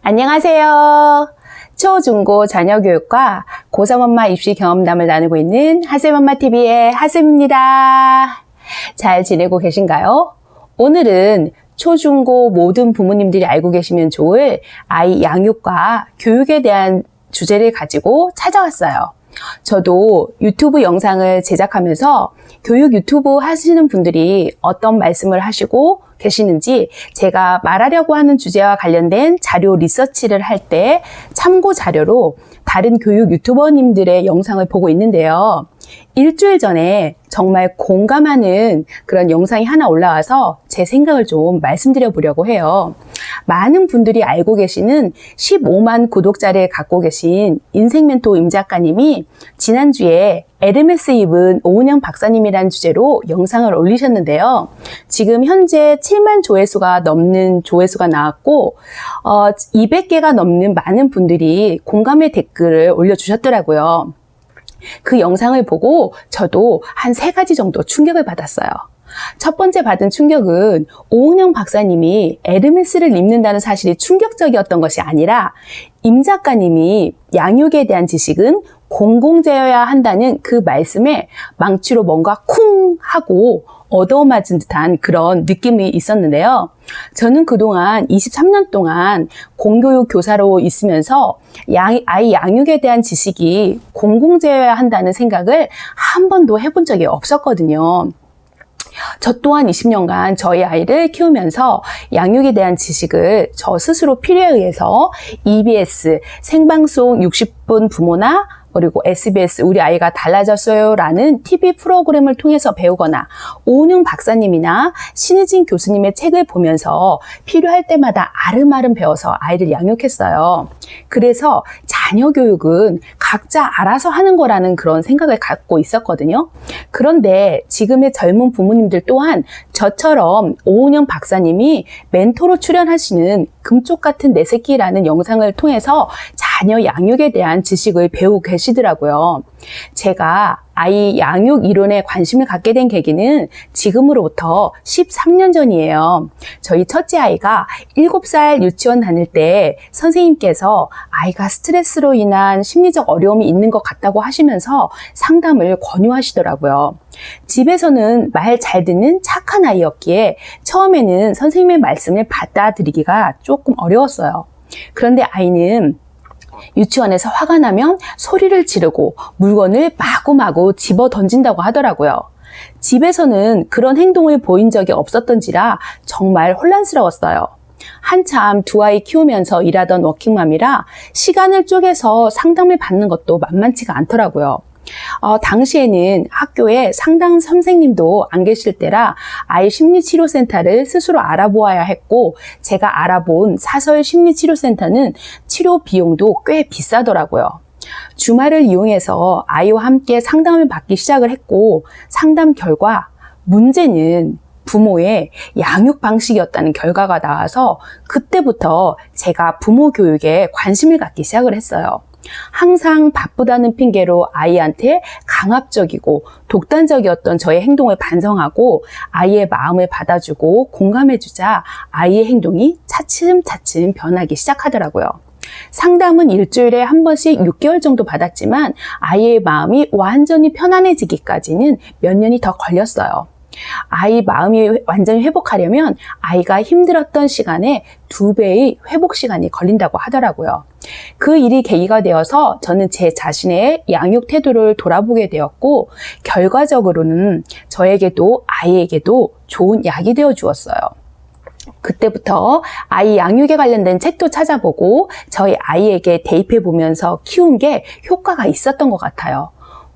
안녕하세요. 초, 중, 고 자녀교육과 고3 엄마 입시 경험담을 나누고 있는 하쌤엄마TV의 하쌤입니다. 잘 지내고 계신가요? 오늘은 초, 중, 고 모든 부모님들이 알고 계시면 좋을 아이 양육과 교육에 대한 주제를 가지고 찾아왔어요. 저도 유튜브 영상을 제작하면서 교육 유튜브 하시는 분들이 어떤 말씀을 하시고 계시는지 제가 말하려고 하는 주제와 관련된 자료 리서치를 할 때 참고 자료로 다른 교육 유튜버님들의 영상을 보고 있는데요. 일주일 전에 정말 공감하는 그런 영상이 하나 올라와서 제 생각을 좀 말씀드려 보려고 해요. 많은 분들이 알고 계시는 15만 구독자를 갖고 계신 인생멘토 임 작가님이 지난주에 에르메스 입은 오은영 박사님이라는 주제로 영상을 올리셨는데요. 지금 현재 7만 조회수가 넘는 조회수가 나왔고 200개가 넘는 많은 분들이 공감의 댓글을 올려주셨더라고요. 그 영상을 보고 저도 한 3가지 정도 충격을 받았어요. 첫 번째 받은 충격은 오은영 박사님이 에르메스를 입는다는 사실이 충격적이었던 것이 아니라 임 작가님이 양육에 대한 지식은 공공재여야 한다는 그 말씀에 망치로 뭔가 쿵 하고 얻어맞은 듯한 그런 느낌이 있었는데요. 저는 그동안 23년 동안 공교육 교사로 있으면서 아이 양육에 대한 지식이 공공재여야 한다는 생각을 한 번도 해본 적이 없었거든요. 저 또한 20년간 저희 아이를 키우면서 양육에 대한 지식을 저 스스로 필요에 의해서 EBS 생방송 60분 부모나 그리고 SBS 우리 아이가 달라졌어요 라는 TV 프로그램을 통해서 배우거나 오은영 박사님이나 신의진 교수님의 책을 보면서 필요할 때마다 아름아름 배워서 아이를 양육했어요. 그래서 자녀 교육은 각자 알아서 하는 거라는 그런 생각을 갖고 있었거든요. 그런데 지금의 젊은 부모님들 또한 저처럼 오은영 박사님이 멘토로 출연하시는 금쪽 같은 내 새끼라는 영상을 통해서 자녀 양육에 대한 지식을 배우고 계시더라고요. 제가 아이 양육 이론에 관심을 갖게 된 계기는 지금으로부터 13년 전이에요. 저희 첫째 아이가 7살 유치원 다닐 때 선생님께서 아이가 스트레스로 인한 심리적 어려움이 있는 것 같다고 하시면서 상담을 권유하시더라고요. 집에서는 말 잘 듣는 착한 아이였기에 처음에는 선생님의 말씀을 받아들이기가 조금 어려웠어요. 그런데 아이는 유치원에서 화가 나면 소리를 지르고 물건을 마구마구 집어 던진다고 하더라고요. 집에서는 그런 행동을 보인 적이 없었던지라 정말 혼란스러웠어요. 한참 두 아이 키우면서 일하던 워킹맘이라 시간을 쪼개서 상담을 받는 것도 만만치가 않더라고요. 당시에는 학교에 상담 선생님도 안 계실 때라 아이 심리치료센터를 스스로 알아보아야 했고 제가 알아본 사설 심리치료센터는 치료 비용도 꽤 비싸더라고요. 주말을 이용해서 아이와 함께 상담을 받기 시작을 했고 상담 결과 문제는 부모의 양육 방식이었다는 결과가 나와서 그때부터 제가 부모 교육에 관심을 갖기 시작을 했어요. 항상 바쁘다는 핑계로 아이한테 강압적이고 독단적이었던 저의 행동을 반성하고 아이의 마음을 받아주고 공감해주자 아이의 행동이 차츰차츰 변하기 시작하더라고요. 상담은 일주일에 한 번씩 6개월 정도 받았지만 아이의 마음이 완전히 편안해지기까지는 몇 년이 더 걸렸어요. 아이 마음이 완전히 회복하려면 아이가 힘들었던 시간에 2배의 회복 시간이 걸린다고 하더라고요. 그 일이 계기가 되어서 저는 제 자신의 양육 태도를 돌아보게 되었고 결과적으로는 저에게도 아이에게도 좋은 약이 되어 주었어요. 그때부터 아이 양육에 관련된 책도 찾아보고 저희 아이에게 대입해 보면서 키운 게 효과가 있었던 것 같아요.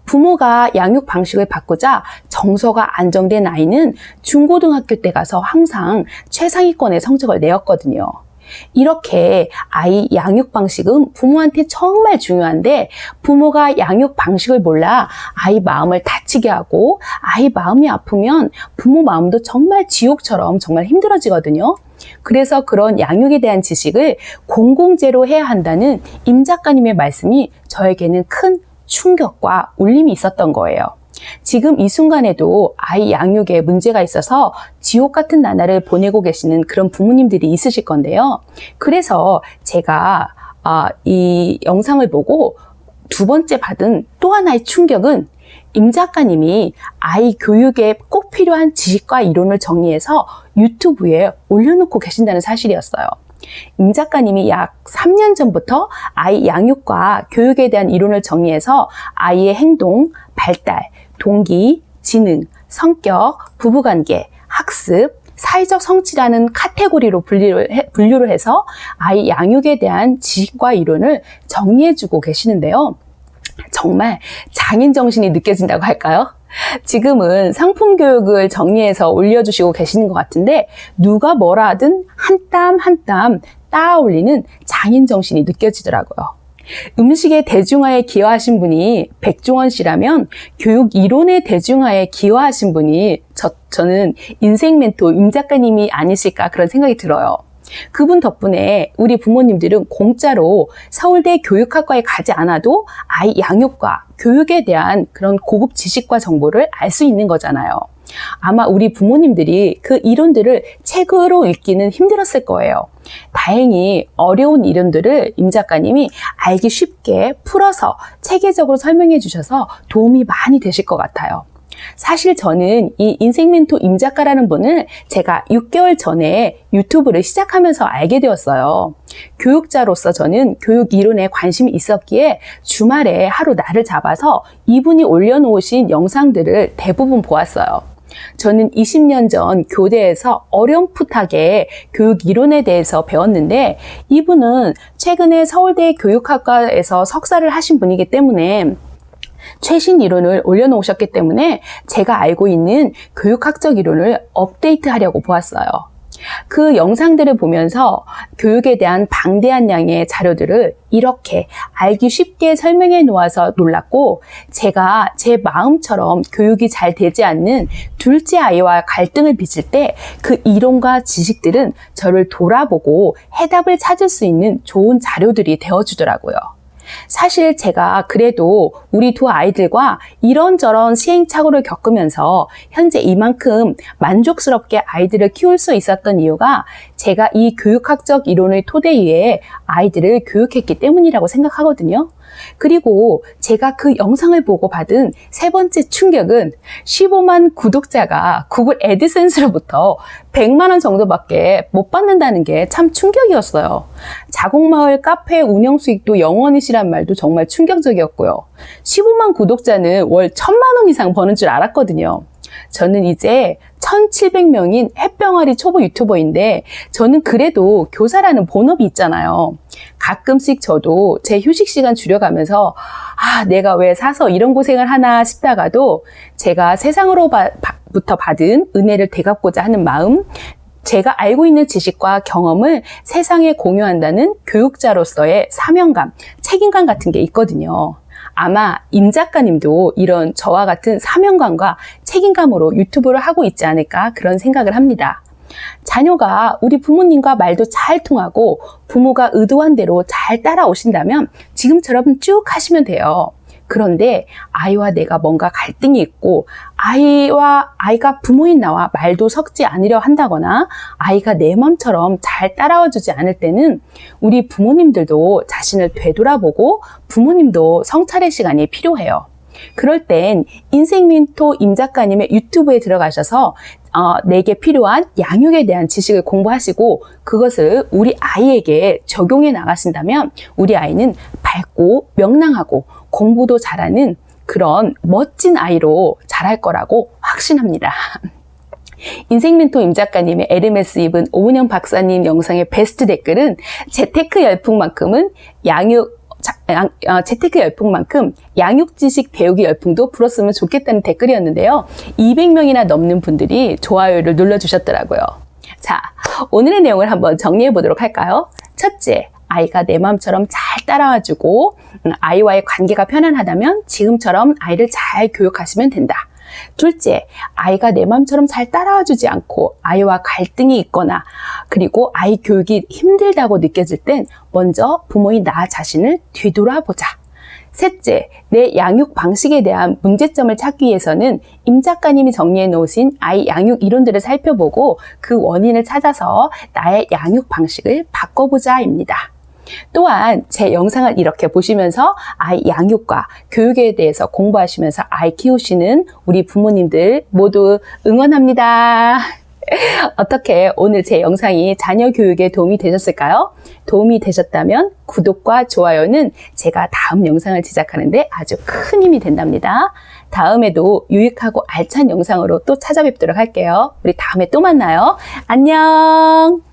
부모가 양육 방식을 바꾸자 정서가 안정된 아이는 중고등학교 때 가서 항상 최상위권의 성적을 내었거든요. 이렇게 아이 양육 방식은 부모한테 정말 중요한데 부모가 양육 방식을 몰라 아이 마음을 다치게 하고 아이 마음이 아프면 부모 마음도 정말 지옥처럼 정말 힘들어지거든요. 그래서 그런 양육에 대한 지식을 공공재로 해야 한다는 임 작가님의 말씀이 저에게는 큰 충격과 울림이 있었던 거예요. 지금 이 순간에도 아이 양육에 문제가 있어서 지옥 같은 나날을 보내고 계시는 그런 부모님들이 있으실 건데요. 그래서 제가 이 영상을 보고 두 번째 받은 또 하나의 충격은 임 작가님이 아이 교육에 꼭 필요한 지식과 이론을 정리해서 유튜브에 올려놓고 계신다는 사실이었어요. 임 작가님이 약 3년 전부터 아이 양육과 교육에 대한 이론을 정리해서 아이의 행동, 발달, 동기, 지능, 성격, 부부관계, 학습, 사회적 성취라는 카테고리로 분류를 해서 아이 양육에 대한 지식과 이론을 정리해주고 계시는데요. 정말 장인 정신이 느껴진다고 할까요? 지금은 상품 교육을 정리해서 올려주시고 계시는 것 같은데 누가 뭐라 하든 한 땀 한 땀 따 올리는 장인 정신이 느껴지더라고요. 음식의 대중화에 기여하신 분이 백종원 씨라면 교육 이론의 대중화에 기여하신 분이 저는 인생 멘토 임 작가님이 아니실까 그런 생각이 들어요. 그분 덕분에 우리 부모님들은 공짜로 서울대 교육학과에 가지 않아도 아이 양육과 교육에 대한 그런 고급 지식과 정보를 알 수 있는 거잖아요. 아마 우리 부모님들이 그 이론들을 책으로 읽기는 힘들었을 거예요. 다행히 어려운 이론들을 임 작가님이 알기 쉽게 풀어서 체계적으로 설명해 주셔서 도움이 많이 되실 것 같아요. 사실 저는 이 인생 멘토 임 작가라는 분을 제가 6개월 전에 유튜브를 시작하면서 알게 되었어요. 교육자로서 저는 교육 이론에 관심이 있었기에 주말에 하루 날을 잡아서 이분이 올려놓으신 영상들을 대부분 보았어요. 저는 20년 전 교대에서 어렴풋하게 교육 이론에 대해서 배웠는데 이분은 최근에 서울대 교육학과에서 석사를 하신 분이기 때문에 최신 이론을 올려놓으셨기 때문에 제가 알고 있는 교육학적 이론을 업데이트하려고 보았어요. 그 영상들을 보면서 교육에 대한 방대한 양의 자료들을 이렇게 알기 쉽게 설명해 놓아서 놀랐고 제가 제 마음처럼 교육이 잘 되지 않는 둘째 아이와 갈등을 빚을 때 그 이론과 지식들은 저를 돌아보고 해답을 찾을 수 있는 좋은 자료들이 되어주더라고요. 사실 제가 그래도 우리 두 아이들과 이런저런 시행착오를 겪으면서 현재 이만큼 만족스럽게 아이들을 키울 수 있었던 이유가 제가 이 교육학적 이론의 토대 위에 아이들을 교육했기 때문이라고 생각하거든요. 그리고 제가 그 영상을 보고 받은 세 번째 충격은 15만 구독자가 구글 애드센스로부터 100만 원 정도밖에 못 받는다는 게 참 충격이었어요. 자곡마을 카페 운영 수익도 영원이시란 말도 정말 충격적이었고요. 15만 구독자는 월 1,000만 원 이상 버는 줄 알았거든요. 저는 이제 1,700명인 햇병아리 초보 유튜버인데 저는 그래도 교사라는 본업이 있잖아요. 가끔씩 저도 제 휴식 시간 줄여가면서 내가 왜 사서 이런 고생을 하나 싶다가도 제가 세상으로부터 받은 은혜를 되갚고자 하는 마음, 제가 알고 있는 지식과 경험을 세상에 공유한다는 교육자로서의 사명감, 책임감 같은 게 있거든요. 아마 임 작가님도 이런 저와 같은 사명감과 책임감으로 유튜브를 하고 있지 않을까 그런 생각을 합니다. 자녀가 우리 부모님과 말도 잘 통하고 부모가 의도한 대로 잘 따라오신다면 지금처럼 쭉 하시면 돼요. 그런데 아이와 내가 뭔가 갈등이 있고 아이가 부모인 나와 말도 섞지 않으려 한다거나 아이가 내 맘처럼 잘 따라와 주지 않을 때는 우리 부모님들도 자신을 되돌아보고 부모님도 성찰의 시간이 필요해요. 그럴 땐 인생 멘토 임 작가님의 유튜브에 들어가셔서 내게 필요한 양육에 대한 지식을 공부하시고 그것을 우리 아이에게 적용해 나가신다면 우리 아이는 밝고 명랑하고 공부도 잘하는 그런 멋진 아이로 자랄 거라고 확신합니다. 인생 멘토 임 작가님의 에르메스 입은 오은영 박사님 영상의 베스트 댓글은 재테크 열풍만큼 양육 지식 배우기 열풍도 불었으면 좋겠다는 댓글이었는데요. 200명이나 넘는 분들이 좋아요를 눌러주셨더라고요. 자, 오늘의 내용을 한번 정리해 보도록 할까요? 첫째, 아이가 내 마음처럼 잘 따라와주고 아이와의 관계가 편안하다면 지금처럼 아이를 잘 교육하시면 된다. 둘째, 아이가 내 마음처럼 잘 따라와주지 않고 아이와 갈등이 있거나 그리고 아이 교육이 힘들다고 느껴질 땐 먼저 부모인 나 자신을 뒤돌아보자. 셋째, 내 양육 방식에 대한 문제점을 찾기 위해서는 임 작가님이 정리해 놓으신 아이 양육 이론들을 살펴보고 그 원인을 찾아서 나의 양육 방식을 바꿔보자입니다. 또한 제 영상을 이렇게 보시면서 아이 양육과 교육에 대해서 공부하시면서 아이 키우시는 우리 부모님들 모두 응원합니다. 어떻게 오늘 제 영상이 자녀 교육에 도움이 되셨을까요? 도움이 되셨다면 구독과 좋아요는 제가 다음 영상을 제작하는데 아주 큰 힘이 된답니다. 다음에도 유익하고 알찬 영상으로 또 찾아뵙도록 할게요. 우리 다음에 또 만나요. 안녕!